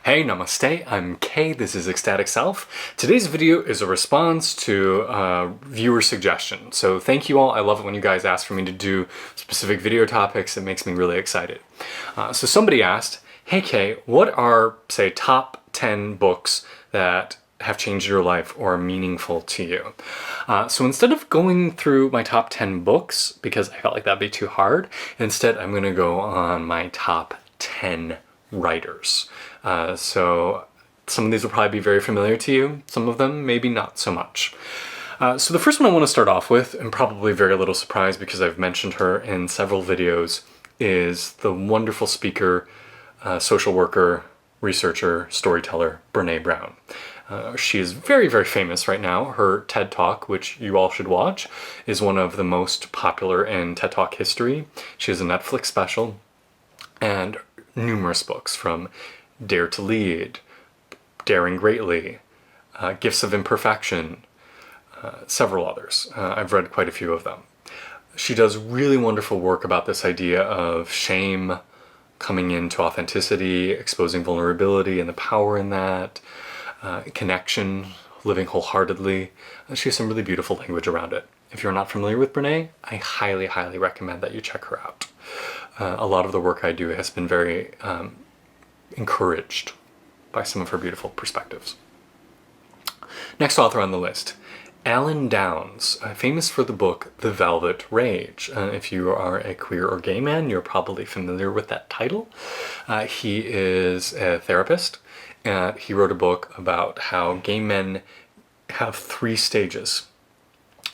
Hey, namaste, I'm Kay, this is Ecstatic Self. Today's video is a response to viewer suggestion. So thank you all, I love it when you guys ask for me to do specific video topics, it makes me really excited. So somebody asked, hey Kay, what are, say, top 10 books that have changed your life or are meaningful to you? So instead of going through my top 10 books, because I felt like that'd be too hard, instead I'm gonna go on my top 10 writers. So some of these will probably be very familiar to you, some of them maybe not so much. So the first one I want to start off with, and probably very little surprise because I've mentioned her in several videos, is the wonderful speaker, social worker, researcher, storyteller, Bren Brown. She is very, very famous right now. Her TED Talk, which you all should watch, is one of the most popular in TED Talk history. She has a Netflix special and numerous books from Dare to Lead, Daring Greatly, Gifts of Imperfection, several others. I've read quite a few of them. She does really wonderful work about this idea of shame, coming into authenticity, exposing vulnerability and the power in that, connection, living wholeheartedly. She has some really beautiful language around it. If you're not familiar with Brene, I highly, highly recommend that you check her out. A lot of the work I do has been very encouraged by some of her beautiful perspectives. Next author on the list, Alan Downs, famous for the book The Velvet Rage. If you are a queer or gay man, you're probably familiar with that title. He is a therapist, and he wrote a book about how gay men have 3 stages.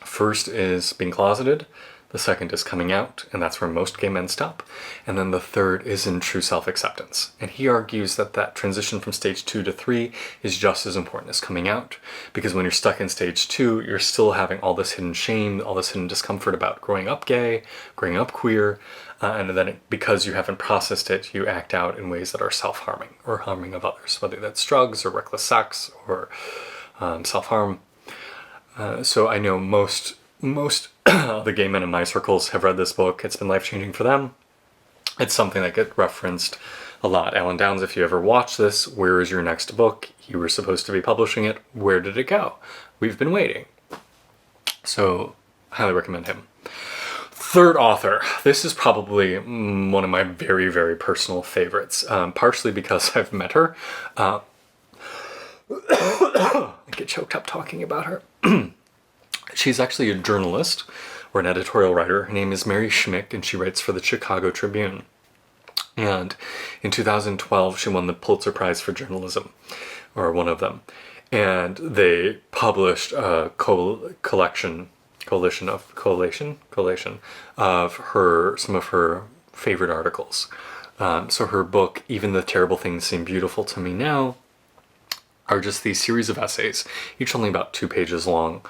First is being closeted, the second is coming out, and that's where most gay men stop. And then the third is in true self-acceptance. And he argues that that transition from stage 2 to 3 is just as important as coming out, because when you're stuck in stage 2, you're still having all this hidden shame, all this hidden discomfort about growing up gay, growing up queer, and then because you haven't processed it, you act out in ways that are self-harming or harming of others, whether that's drugs or reckless sex or self-harm. So I know most the gay men in my circles have read this book. It's been life-changing for them. It's something that gets referenced a lot. Alan Downs, if you ever watch this, where is your next book? You were supposed to be publishing it. Where did it go? We've been waiting. So, highly recommend him. Third author. This is probably one of my very, very personal favorites, partially because I've met her. I get choked up talking about her. She's actually a journalist or an editorial writer. Her name is Mary Schmick, and she writes for the Chicago Tribune. And in 2012, she won the Pulitzer Prize for Journalism, or one of them. And they published a coalition of some of her favorite articles. So her book, Even the Terrible Things Seem Beautiful to Me Now, are just these series of essays, each only about 2 pages long.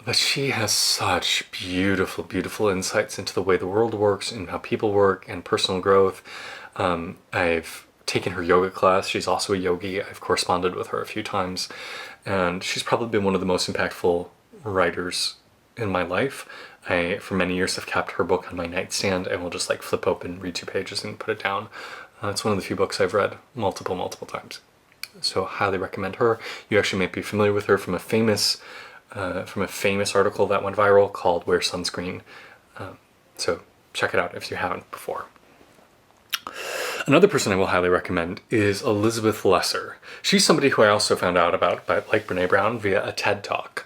But she has such beautiful, beautiful insights into the way the world works and how people work and personal growth. I've taken her yoga class. She's also a yogi. I've corresponded with her a few times. And she's probably been one of the most impactful writers in my life. I, for many years, have kept her book on my nightstand and will just like flip open, read 2 pages and put it down. It's one of the few books I've read multiple times. So highly recommend her. You actually might be familiar with her from a famous article that went viral called Wear Sunscreen. So check it out if you haven't before. Another person I will highly recommend is Elizabeth Lesser. She's somebody who I also found out about, like Brene Brown, via a TED Talk.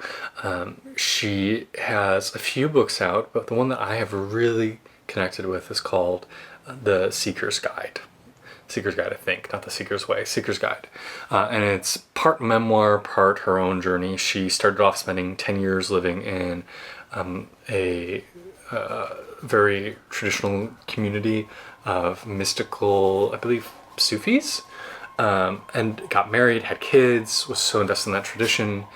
She has a few books out, but the one that I have really connected with is called The Seeker's Guide. Seeker's Guide, I think, not The Seeker's Way, Seeker's Guide. And it's part memoir, part her own journey. She started off spending 10 years living in a very traditional community of mystical, I believe, Sufis, and got married, had kids, was so invested in that tradition,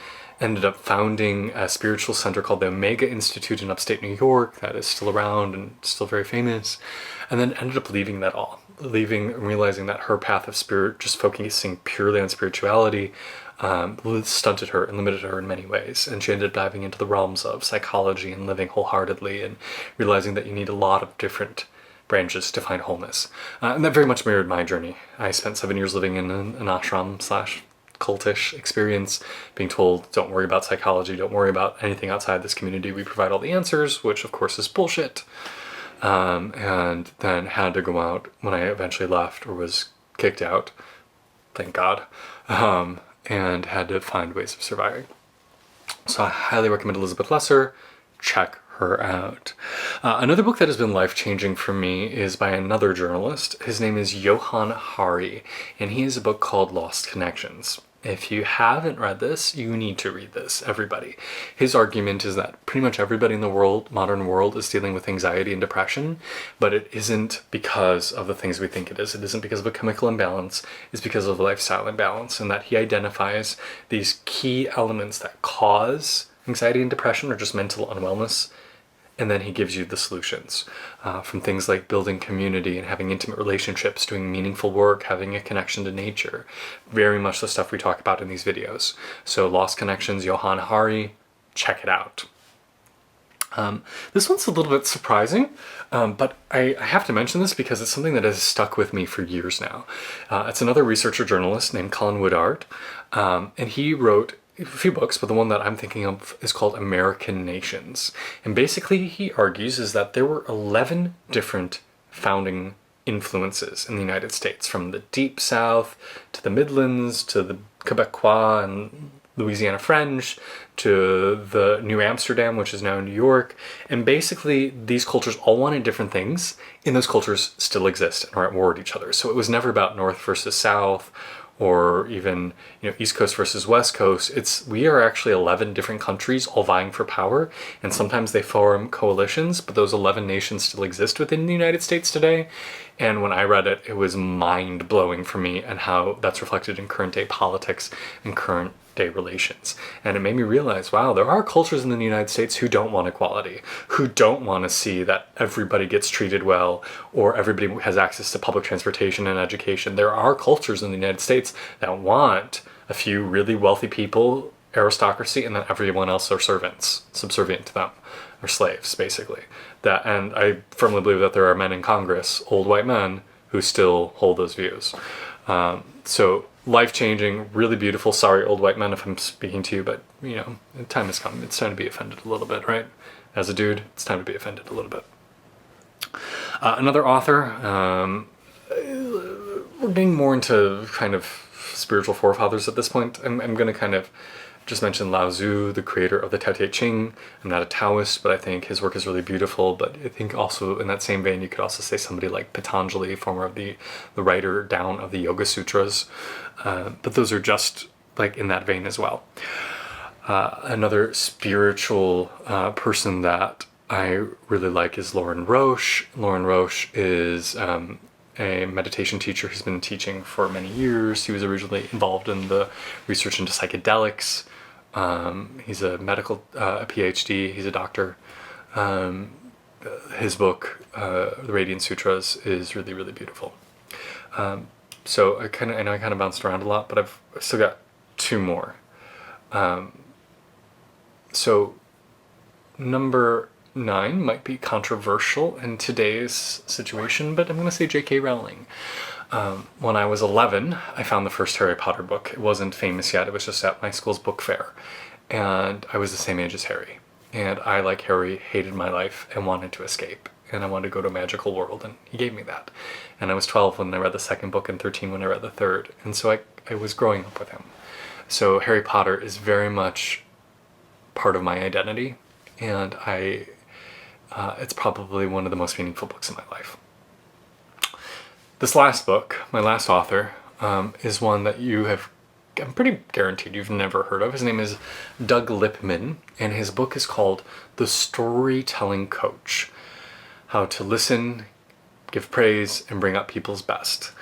ended up founding a spiritual center called the Omega Institute in upstate New York that is still around and still very famous, and then ended up leaving that all. Realizing that her path of spirit, just focusing purely on spirituality, stunted her and limited her in many ways. And she ended up diving into the realms of psychology and living wholeheartedly and realizing that you need a lot of different branches to find wholeness. And that very much mirrored my journey. I spent 7 years living in an ashram slash cultish experience, being told, don't worry about psychology, don't worry about anything outside this community, we provide all the answers, which of course is bullshit. And then had to go out when I eventually left or was kicked out, thank God, and had to find ways of surviving. So I highly recommend Elizabeth Lesser. Check her out. Another book that has been life-changing for me is by another journalist. His name is Johan Hari, and he has a book called Lost Connections. If you haven't read this, you need to read this, everybody. His argument is that pretty much everybody in the world, modern world, is dealing with anxiety and depression, but it isn't because of the things we think it is. It isn't because of a chemical imbalance, it's because of a lifestyle imbalance, and that he identifies these key elements that cause anxiety and depression or just mental unwellness, and then he gives you the solutions, from things like building community and having intimate relationships, doing meaningful work, having a connection to nature. Very much the stuff we talk about in these videos. So Lost Connections, Johan Hari, check it out. This one's a little bit surprising, but I have to mention this because it's something that has stuck with me for years now. It's another researcher journalist named Colin Woodard, and he wrote a few books, but the one that I'm thinking of is called American Nations. And basically he argues is that there were 11 different founding influences in the United States, from the Deep South to the Midlands to the Quebecois and Louisiana French to the New Amsterdam, which is now New York. And basically these cultures all wanted different things, and those cultures still exist and are at war with each other. So it was never about North versus South, or even, East Coast versus West Coast. We are actually 11 different countries all vying for power, and sometimes they form coalitions, but those 11 nations still exist within the United States today. And when I read it, it was mind-blowing for me, and how that's reflected in current day politics and current day relations. And it made me realize, wow, there are cultures in the United States who don't want equality, who don't want to see that everybody gets treated well, or everybody has access to public transportation and education. There are cultures in the United States that want a few really wealthy people, aristocracy, and then everyone else are servants, subservient to them, or slaves, basically. And I firmly believe that there are men in Congress, old white men, who still hold those views. So life-changing, really beautiful. Sorry, old white men, if I'm speaking to you, but the time has come. It's time to be offended a little bit, right? As a dude, it's time to be offended a little bit. Another author, we're getting more into kind of spiritual forefathers at this point. I'm going to kind of just mention Lao Tzu, the creator of the Tao Te Ching. I'm not a Taoist, but I think his work is really beautiful. But I think also in that same vein, you could also say somebody like Patanjali, former of the writer down of the Yoga Sutras. But those are just like in that vein as well. Another spiritual person that I really like is Lauren Roche. Lauren Roche is a meditation teacher who's been teaching for many years. He was originally involved in the research into psychedelics. He's a medical, a PhD, he's a doctor. His book, The Radiant Sutras, is really, really beautiful. So I know I kind of bounced around a lot, but I've still got two more. So number 9 might be controversial in today's situation, but I'm going to say J.K. Rowling. When I was 11, I found the first Harry Potter book. It wasn't famous yet, it was just at my school's book fair. And I was the same age as Harry. And I, like Harry, hated my life and wanted to escape. And I wanted to go to a magical world, and he gave me that. And I was 12 when I read the second book and 13 when I read the third. And so I was growing up with him. So Harry Potter is very much part of my identity, and it's probably one of the most meaningful books in my life. This last book, my last author, is one that I'm pretty guaranteed you've never heard of. His name is Doug Lippman, and his book is called The Storytelling Coach: How to Listen, Give Praise, and Bring Out People's Best.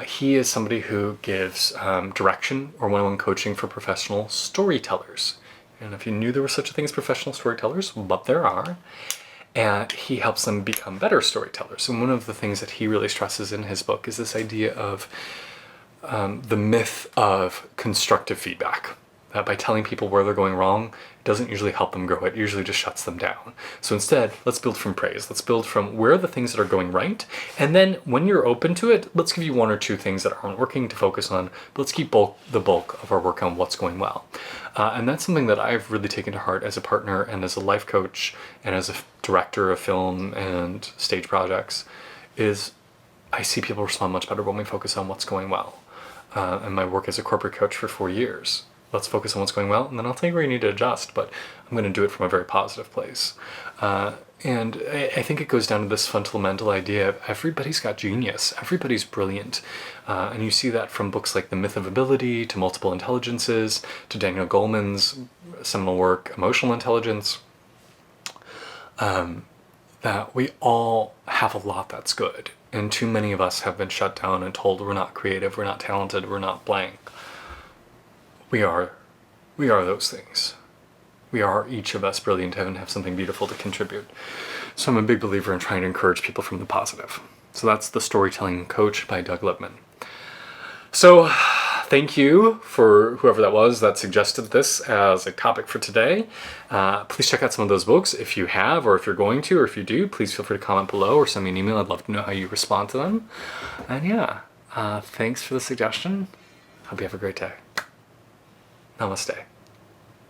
He is somebody who gives direction or one-on-one coaching for professional storytellers. And if you knew there was such a thing as professional storytellers, but there are. And he helps them become better storytellers. And one of the things that he really stresses in his book is this idea of the myth of constructive feedback. that by telling people where they're going wrong, it doesn't usually help them grow. It usually just shuts them down. So instead, let's build from praise. Let's build from where are the things that are going right. And then when you're open to it, let's give you one or two things that aren't working to focus on, but let's keep the bulk of our work on what's going well. And that's something that I've really taken to heart as a partner and as a life coach and as a director of film and stage projects, is I see people respond much better when we focus on what's going well. And my work as a corporate coach for 4 years. Let's focus on what's going well, and then I'll tell you where you need to adjust, but I'm going to do it from a very positive place. And I think it goes down to this fundamental idea of everybody's got genius, everybody's brilliant. And you see that from books like The Myth of Ability, to Multiple Intelligences, to Daniel Goleman's seminal work, Emotional Intelligence, that we all have a lot that's good. And too many of us have been shut down and told we're not creative, we're not talented, we're not blank. We are those things. We are, each of us, brilliant and have something beautiful to contribute. So I'm a big believer in trying to encourage people from the positive. So that's The Storytelling Coach by Doug Lippman. So thank you for whoever that was that suggested this as a topic for today. Please check out some of those books if you have, or if you're going to, or if you do, please feel free to comment below or send me an email. I'd love to know how you respond to them. And yeah, thanks for the suggestion. Hope you have a great day. Namaste.